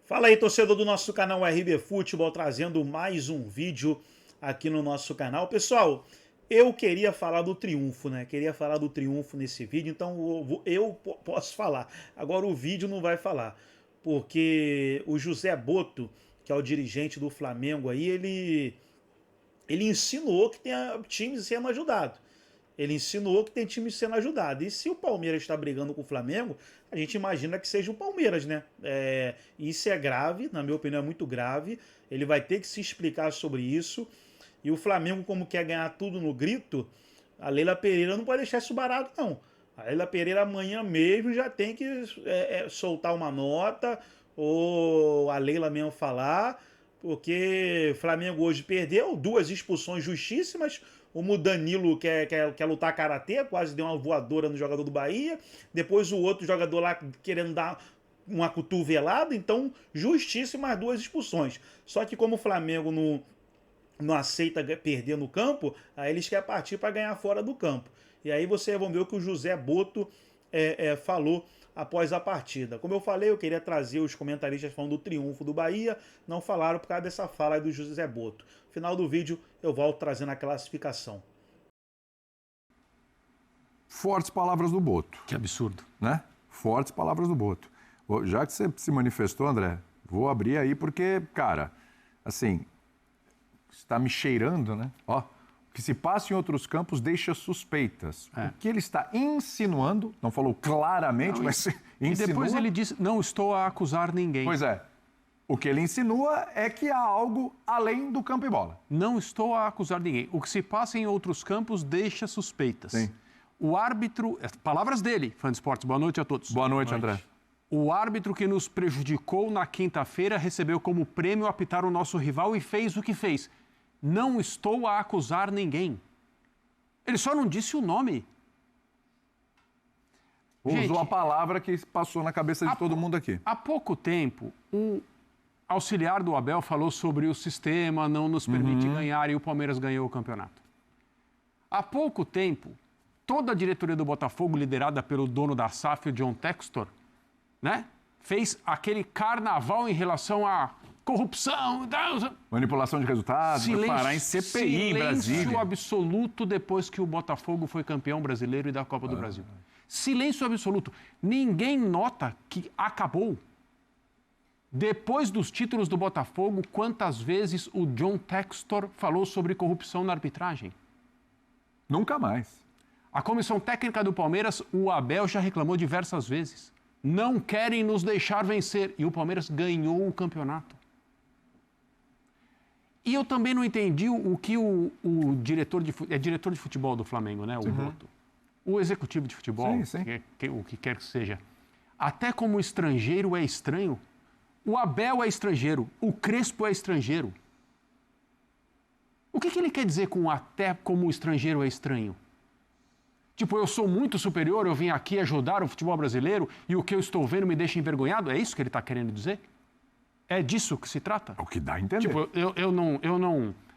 Fala aí, torcedor do nosso canal RB Futebol, trazendo mais um vídeo aqui no nosso canal. Pessoal, eu queria falar do triunfo, né? Queria falar do triunfo nesse vídeo, então eu posso falar. Agora o vídeo não vai falar, porque o José Boto, que é o dirigente do Flamengo aí, ele insinuou que tem times sendo ajudados. Ele insinuou que tem time sendo ajudado. E se o Palmeiras está brigando com o Flamengo, a gente imagina que seja o Palmeiras, né? Isso é grave, na minha opinião é muito grave. Ele vai ter que se explicar sobre isso. E o Flamengo, como quer ganhar tudo no grito, a Leila Pereira não pode deixar isso barato, não. A Leila Pereira amanhã mesmo já tem que soltar uma nota, ou a Leila mesmo falar, porque o Flamengo hoje perdeu 2 expulsões justíssimas. O Danilo quer lutar karatê, quase deu uma voadora no jogador do Bahia. Depois o outro jogador lá querendo dar uma cotovelada. Então, justíssimas 2 expulsões. Só que como o Flamengo não aceita perder no campo, aí eles querem partir para ganhar fora do campo. E aí vocês vão ver o que o José Boto falou após a partida. Como eu falei, eu queria trazer os comentaristas falando do triunfo do Bahia, não falaram por causa dessa fala aí do José Boto. No final do vídeo eu volto trazendo a classificação. Fortes palavras do Boto. Que absurdo. Né? Fortes palavras do Boto. Já que você se manifestou, André, vou abrir aí porque, cara, assim, está me cheirando, né? Ó, o que se passa em outros campos deixa suspeitas. O que ele está insinuando, não falou claramente, não, mas insinua. E depois ele disse, não estou a acusar ninguém. Pois é. O que ele insinua é que há algo além do campo e bola. Não estou a acusar ninguém. O que se passa em outros campos deixa suspeitas. Sim. O árbitro... Palavras dele, fã de esportes. Boa noite a todos. Boa noite, André. O árbitro que nos prejudicou na quinta-feira recebeu como prêmio apitar o nosso rival e fez o que fez. Não estou a acusar ninguém. Ele só não disse o nome. Usou a palavra que passou na cabeça de todo mundo aqui. Há pouco tempo, o auxiliar do Abel falou sobre o sistema não nos permite ganhar e o Palmeiras ganhou o campeonato. Há pouco tempo, toda a diretoria do Botafogo, liderada pelo dono da SAF, o John Textor, né, fez aquele carnaval em relação à corrupção, manipulação de resultados, parar em CPI, Brasília. Silêncio absoluto depois que o Botafogo foi campeão brasileiro e da Copa do Brasil. Silêncio absoluto. Ninguém nota que acabou. Depois dos títulos do Botafogo, quantas vezes o John Textor falou sobre corrupção na arbitragem? Nunca mais. A comissão técnica do Palmeiras, o Abel já reclamou diversas vezes. Não querem nos deixar vencer. E o Palmeiras ganhou o campeonato. E eu também não entendi o que o diretor de futebol do Flamengo, né? O Boto. O executivo de futebol, o que quer que seja. Até como estrangeiro é estranho. O Abel é estrangeiro, o Crespo é estrangeiro. O que ele quer dizer com até como estrangeiro é estranho? Tipo, eu sou muito superior, eu vim aqui ajudar o futebol brasileiro e o que eu estou vendo me deixa envergonhado? É isso que ele está querendo dizer? É disso que se trata? É o que dá a entender. Tipo,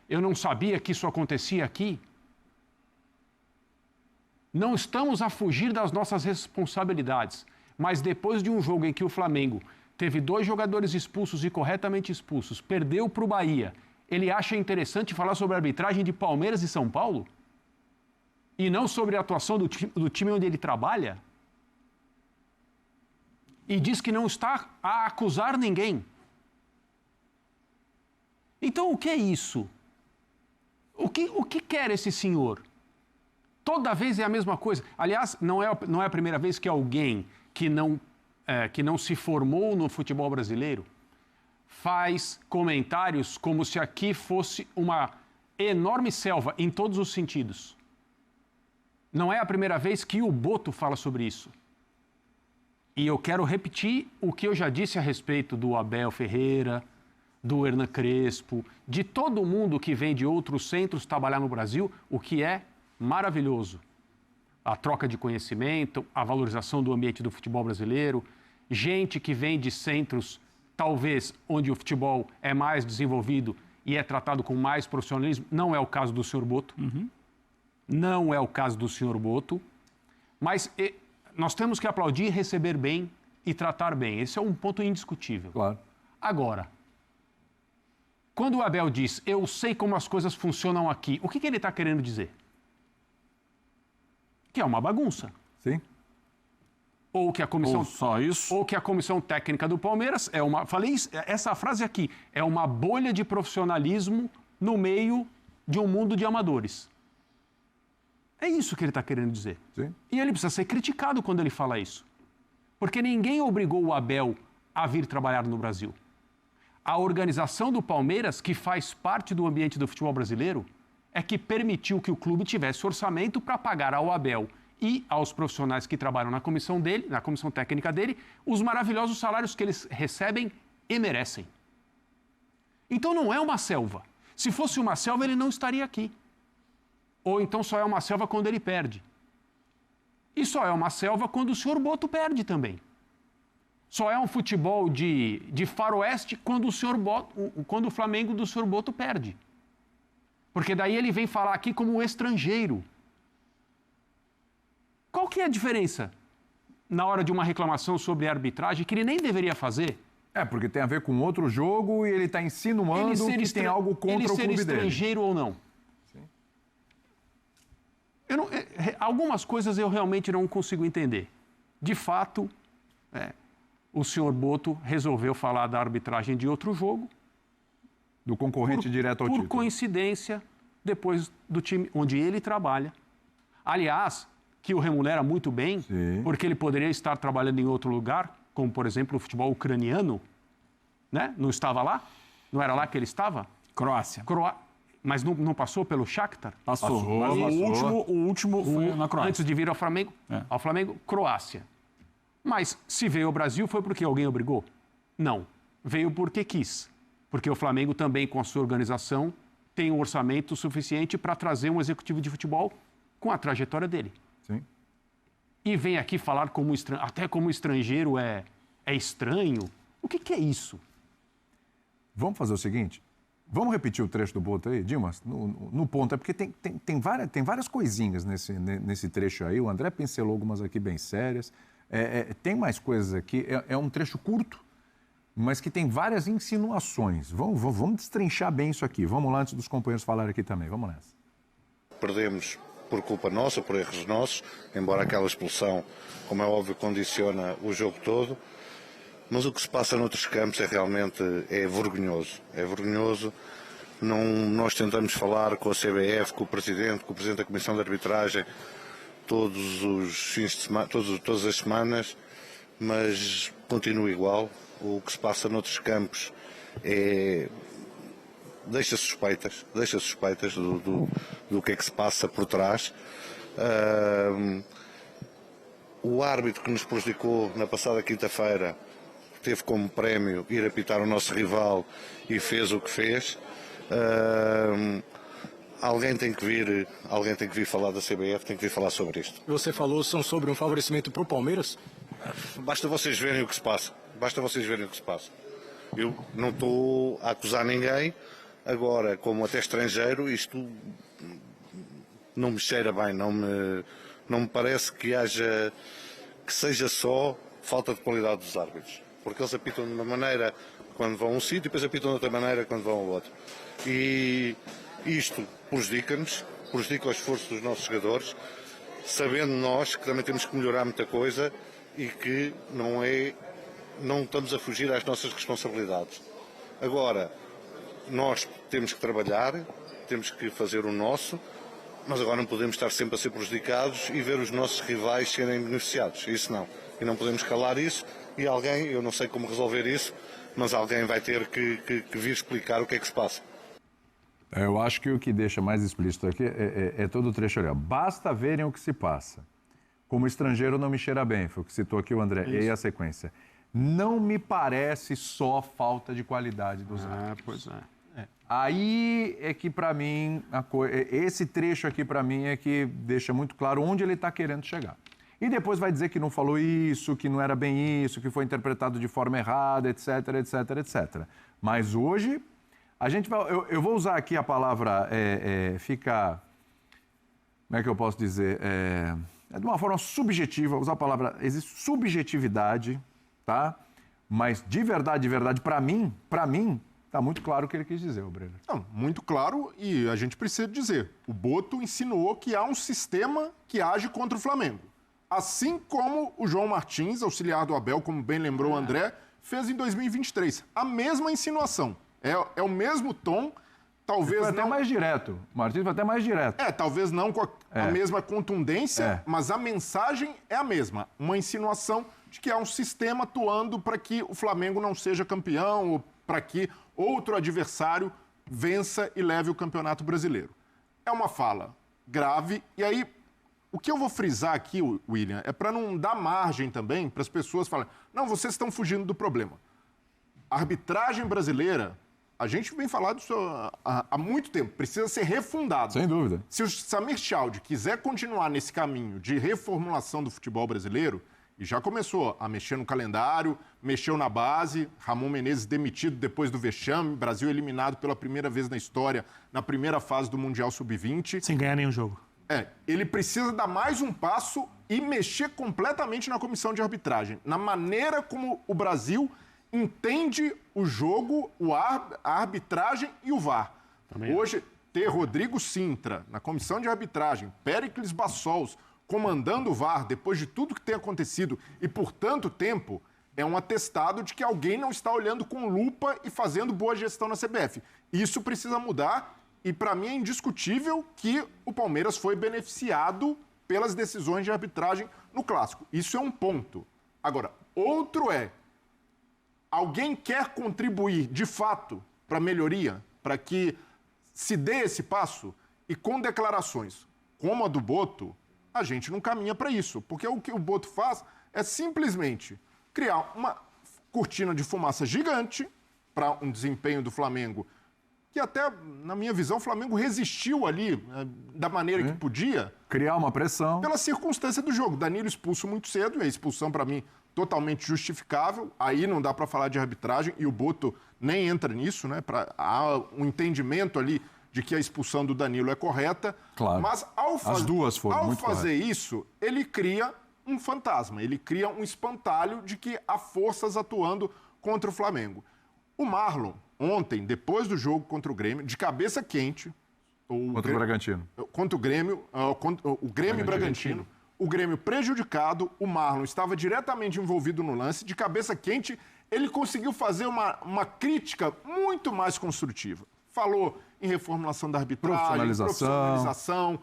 eu não sabia que isso acontecia aqui. Não estamos a fugir das nossas responsabilidades, mas depois de um jogo em que o Flamengo teve 2 jogadores expulsos e corretamente expulsos, perdeu para o Bahia, ele acha interessante falar sobre a arbitragem de Palmeiras e São Paulo? E não sobre a atuação do time onde ele trabalha? E diz que não está a acusar ninguém. Então, o que é isso? O que quer esse senhor? Toda vez é a mesma coisa. Aliás, não é a primeira vez que alguém que não se formou no futebol brasileiro faz comentários como se aqui fosse uma enorme selva em todos os sentidos. Não é a primeira vez que o Boto fala sobre isso. E eu quero repetir o que eu já disse a respeito do Abel Ferreira, do Hernan Crespo, de todo mundo que vem de outros centros trabalhar no Brasil, o que é maravilhoso. A troca de conhecimento, a valorização do ambiente do futebol brasileiro, gente que vem de centros, talvez, onde o futebol é mais desenvolvido e é tratado com mais profissionalismo. Não é o caso do senhor Boto. Não é o caso do senhor Boto. Mas nós temos que aplaudir, receber bem e tratar bem. Esse é um ponto indiscutível. Claro. Agora, quando o Abel diz, eu sei como as coisas funcionam aqui, o que ele está querendo dizer? Que é uma bagunça. Sim. Ou que a comissão... Ou só isso. Ou que a comissão técnica do Palmeiras é uma... Falei isso, essa frase aqui, é uma bolha de profissionalismo no meio de um mundo de amadores. É isso que ele está querendo dizer. Sim. E ele precisa ser criticado quando ele fala isso. Porque ninguém obrigou o Abel a vir trabalhar no Brasil. A organização do Palmeiras, que faz parte do ambiente do futebol brasileiro, é que permitiu que o clube tivesse orçamento para pagar ao Abel e aos profissionais que trabalham na comissão dele, na comissão técnica dele, os maravilhosos salários que eles recebem e merecem. Então não é uma selva. Se fosse uma selva, ele não estaria aqui. Ou então só é uma selva quando ele perde. E só é uma selva quando o senhor Boto perde também. Só é um futebol de faroeste quando quando o Flamengo do senhor Boto perde. Porque daí ele vem falar aqui como um estrangeiro. Qual que é a diferença na hora de uma reclamação sobre a arbitragem que ele nem deveria fazer? Porque tem a ver com outro jogo e ele está insinuando que tem algo contra o clube dele. Ele ser estrangeiro ou não. Sim. Algumas coisas eu realmente não consigo entender. De fato, o senhor Boto resolveu falar da arbitragem de outro jogo. Do concorrente direto ao título. Por coincidência, depois do time onde ele trabalha. Aliás, que o remunera muito bem, Sim. porque ele poderia estar trabalhando em outro lugar, como, por exemplo, o futebol ucraniano, né? Não estava lá? Não era lá que ele estava? Croácia. Mas não passou pelo Shakhtar? Passou. Passou. Mas o último foi na Croácia. Antes de vir ao Flamengo, Croácia. Mas se veio ao Brasil foi porque alguém obrigou? Não. Veio porque quis. Porque o Flamengo também, com a sua organização, tem um orçamento suficiente para trazer um executivo de futebol com a trajetória dele. Sim. E vem aqui falar até como estrangeiro é estranho. O que é isso? Vamos fazer o seguinte? Vamos repetir o trecho do Boto aí, Dimas? No ponto, porque tem várias coisinhas nesse trecho aí. O André pincelou algumas aqui bem sérias. Tem mais coisas aqui. É um trecho curto, mas que tem várias insinuações. Vamos destrinchar bem isso aqui. Vamos lá, antes dos companheiros falarem aqui também. Vamos nessa. Perdemos por culpa nossa, por erros nossos, embora aquela expulsão, como é óbvio, condiciona o jogo todo. Mas o que se passa noutros campos realmente vergonhoso. É vergonhoso. Nós tentamos falar com a CBF, com o Presidente da Comissão de Arbitragem, todos os fins de semana, todas as semanas, mas continua igual. O que se passa noutros campos deixa suspeitas do que é que se passa por trás. O árbitro que nos prejudicou na passada quinta-feira teve como prémio ir apitar o nosso rival e fez o que fez. Alguém tem que vir falar da CBF, tem que vir falar sobre isto. Você falou sobre um favorecimento para o Palmeiras? Basta vocês verem o que se passa. Eu não estou a acusar ninguém. Agora, como até estrangeiro, isto não me cheira bem. Não me parece que seja só falta de qualidade dos árbitros. Porque eles apitam de uma maneira quando vão a um sítio e depois apitam de outra maneira quando vão ao outro. E isto prejudica-nos, prejudica o esforço dos nossos jogadores, sabendo nós que também temos que melhorar muita coisa e que não estamos a fugir às nossas responsabilidades. Agora, nós temos que trabalhar, temos que fazer o nosso, mas agora não podemos estar sempre a ser prejudicados e ver os nossos rivais serem beneficiados. Isso não. E não podemos calar isso. E alguém, eu não sei como resolver isso, mas alguém vai ter que vir explicar o que é que se passa. Eu acho que o que deixa mais explícito aqui é todo o trecho ali. Basta verem o que se passa. Como estrangeiro não me cheira bem, foi o que citou aqui o André. Isso. E aí a sequência. Não me parece só falta de qualidade dos árbitros. Pois é. Aí é que, para mim, esse trecho aqui, para mim, é que deixa muito claro onde ele está querendo chegar. E depois vai dizer que não falou isso, que não era bem isso, que foi interpretado de forma errada, etc, etc, etc. Mas hoje, a gente vai... Eu vou usar aqui a palavra fica... Como é que eu posso dizer? De uma forma subjetiva, usar a palavra... Existe subjetividade, tá? Mas de verdade, para mim, tá muito claro o que ele quis dizer, o Brenner. Não, muito claro, e a gente precisa dizer. O Boto insinuou que há um sistema que age contra o Flamengo. Assim como o João Martins, auxiliar do Abel, como bem lembrou o André, fez em 2023. A mesma insinuação. É o mesmo tom, talvez foi não... até mais direto. O Martins foi até mais direto. Talvez não com a mesma contundência, mas a mensagem é a mesma. Uma insinuação de que há um sistema atuando para que o Flamengo não seja campeão ou para que outro adversário vença e leve o Campeonato Brasileiro. É uma fala grave. E aí, o que eu vou frisar aqui, William, é para não dar margem também para as pessoas falarem: não, vocês estão fugindo do problema. A arbitragem brasileira, a gente vem falando disso há muito tempo, precisa ser refundada. Sem dúvida. Se o Samir Chaldi quiser continuar nesse caminho de reformulação do futebol brasileiro, e já começou a mexer no calendário, mexeu na base, Ramon Menezes demitido depois do vexame, Brasil eliminado pela primeira vez na história, na primeira fase do Mundial Sub-20. Sem ganhar nenhum jogo. Ele precisa dar mais um passo e mexer completamente na comissão de arbitragem, na maneira como o Brasil entende o jogo, a arbitragem e o VAR. Hoje, ter Rodrigo Sintra na comissão de arbitragem, Péricles Bassols comandando o VAR, depois de tudo que tem acontecido e por tanto tempo, é um atestado de que alguém não está olhando com lupa e fazendo boa gestão na CBF. Isso precisa mudar e, para mim, é indiscutível que o Palmeiras foi beneficiado pelas decisões de arbitragem no Clássico. Isso é um ponto. Agora, outro é: alguém quer contribuir, de fato, para a melhoria, para que se dê esse passo? E com declarações como a do Boto, a gente não caminha para isso. Porque o que o Boto faz é simplesmente criar uma cortina de fumaça gigante para um desempenho do Flamengo, que até, na minha visão, o Flamengo resistiu ali da maneira que podia. Criar uma pressão. Pela circunstância do jogo. Danilo expulso muito cedo, e a expulsão, para mim, totalmente justificável. Aí não dá para falar de arbitragem, e o Boto nem entra nisso, né? Há um entendimento ali de que a expulsão do Danilo é correta. Claro. Mas as duas foram muito fazer corretas. isso, ele cria um fantasma, ele cria um espantalho de que há forças atuando contra o Flamengo. O Marlon, ontem, depois do jogo contra o Grêmio, de cabeça quente... Contra o Bragantino. Contra o Grêmio, o Grêmio e Bragantino. O Grêmio prejudicado, o Marlon estava diretamente envolvido no lance, de cabeça quente, ele conseguiu fazer uma crítica muito mais construtiva. Falou em reformulação da arbitragem, profissionalização,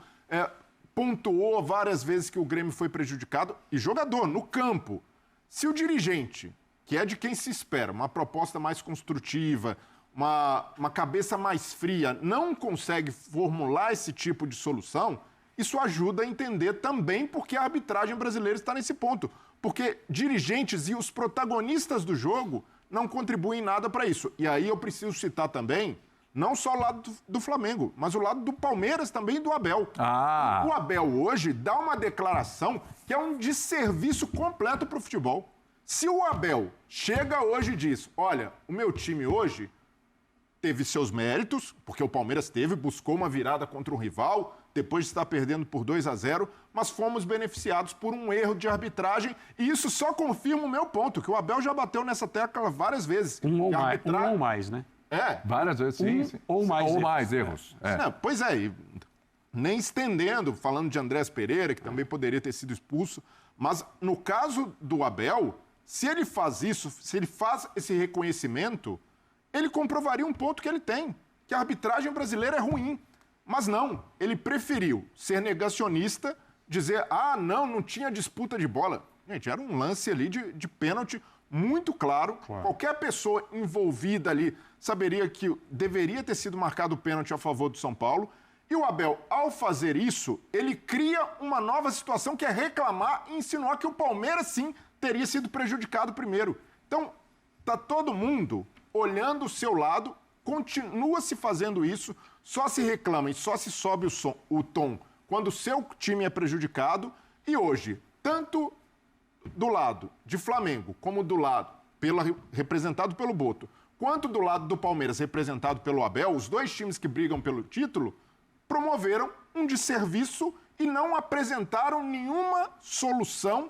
pontuou várias vezes que o Grêmio foi prejudicado. E jogador, no campo, se o dirigente, que é de quem se espera, uma proposta mais construtiva, uma cabeça mais fria, não consegue formular esse tipo de solução, isso ajuda a entender também porque a arbitragem brasileira está nesse ponto. Porque dirigentes e os protagonistas do jogo não contribuem nada para isso. E aí eu preciso citar também, não só o lado do Flamengo, mas o lado do Palmeiras também e do Abel. O Abel hoje dá uma declaração que é um desserviço completo para o futebol. Se o Abel chega hoje e diz: olha, o meu time hoje teve seus méritos, porque o Palmeiras buscou uma virada contra um rival, depois de estar perdendo por 2-0, mas fomos beneficiados por um erro de arbitragem, e isso só confirma o meu ponto, que o Abel já bateu nessa tecla várias vezes. Um ou mais, né? Várias vezes, sim. Ou mais erros. Pois é, e nem estendendo, falando de Andrés Pereira, que também poderia ter sido expulso, mas no caso do Abel, se ele faz isso, se ele faz esse reconhecimento, ele comprovaria um ponto que ele tem, que a arbitragem brasileira é ruim. Mas não, ele preferiu ser negacionista, dizer: não tinha disputa de bola. Gente, era um lance ali de pênalti muito claro. Qualquer pessoa envolvida ali saberia que deveria ter sido marcado o pênalti a favor do São Paulo. E o Abel, ao fazer isso, ele cria uma nova situação, que é reclamar e insinuar que o Palmeiras, sim, teria sido prejudicado primeiro. Então, tá todo mundo olhando o seu lado, continua se fazendo isso, só se reclama e só se sobe o tom quando o seu time é prejudicado. E hoje, tanto do lado de Flamengo, como do lado representado pelo Boto, quanto do lado do Palmeiras, representado pelo Abel, os dois times que brigam pelo título, promoveram um desserviço e não apresentaram nenhuma solução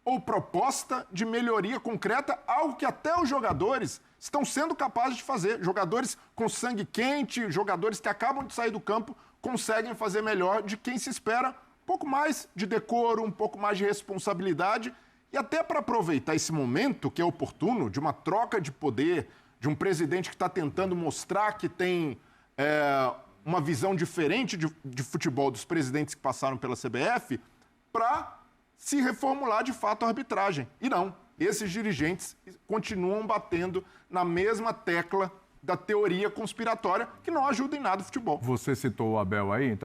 ou proposta de melhoria concreta, algo que até os jogadores estão sendo capazes de fazer. Jogadores com sangue quente, jogadores que acabam de sair do campo, conseguem fazer melhor de quem se espera um pouco mais de decoro, um pouco mais de responsabilidade. E até para aproveitar esse momento que é oportuno, de uma troca de poder, de um presidente que está tentando mostrar que tem uma visão diferente de futebol dos presidentes que passaram pela CBF, para se reformular de fato a arbitragem. E não, esses dirigentes continuam batendo na mesma tecla da teoria conspiratória, que não ajuda em nada o futebol. Você citou o Abel aí, então...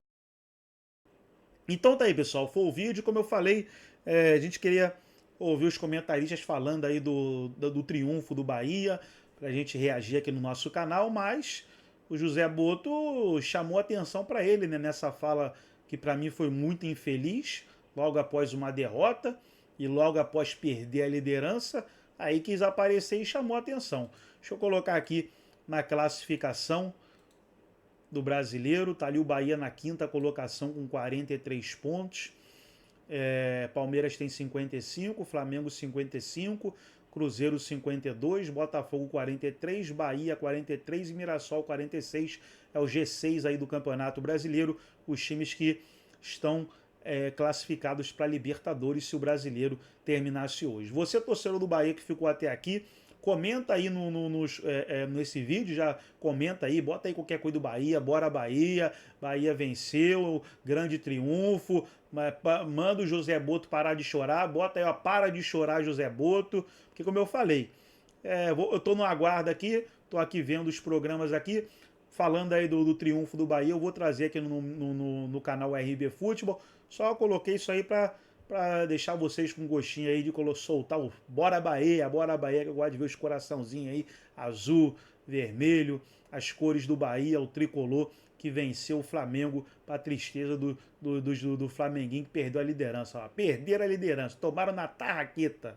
Então tá aí, pessoal, foi o vídeo, como eu falei, a gente queria ouvir os comentaristas falando aí do triunfo do Bahia, pra gente reagir aqui no nosso canal, mas o José Botto chamou atenção para ele, né, nessa fala que para mim foi muito infeliz, logo após uma derrota e logo após perder a liderança, aí quis aparecer e chamou atenção. Deixa eu colocar aqui na classificação do brasileiro, tá ali o Bahia na 5ª colocação com 43 pontos, Palmeiras tem 55, Flamengo 55, Cruzeiro 52, Botafogo 43, Bahia 43 e Mirassol 46. É o G6 aí do Campeonato Brasileiro, os times que estão classificados para Libertadores se o brasileiro terminasse hoje. Você, torcedor do Bahia que ficou até aqui, comenta aí nesse vídeo, já comenta aí, bota aí qualquer coisa do Bahia, bora Bahia, Bahia venceu, grande triunfo, manda o José Botto parar de chorar, bota aí, ó, para de chorar José Botto, porque como eu falei, eu tô no aguardo aqui, tô aqui vendo os programas aqui, falando aí do triunfo do Bahia, eu vou trazer aqui no canal RB Futebol, só coloquei isso aí para deixar vocês com gostinho aí de soltar o Bora Bahia, que eu gosto de ver os coraçãozinhos aí, azul, vermelho, as cores do Bahia, o tricolor que venceu o Flamengo, para tristeza do Flamenguinho que perdeu a liderança. Ó. Perderam a liderança, tomaram na tarraqueta.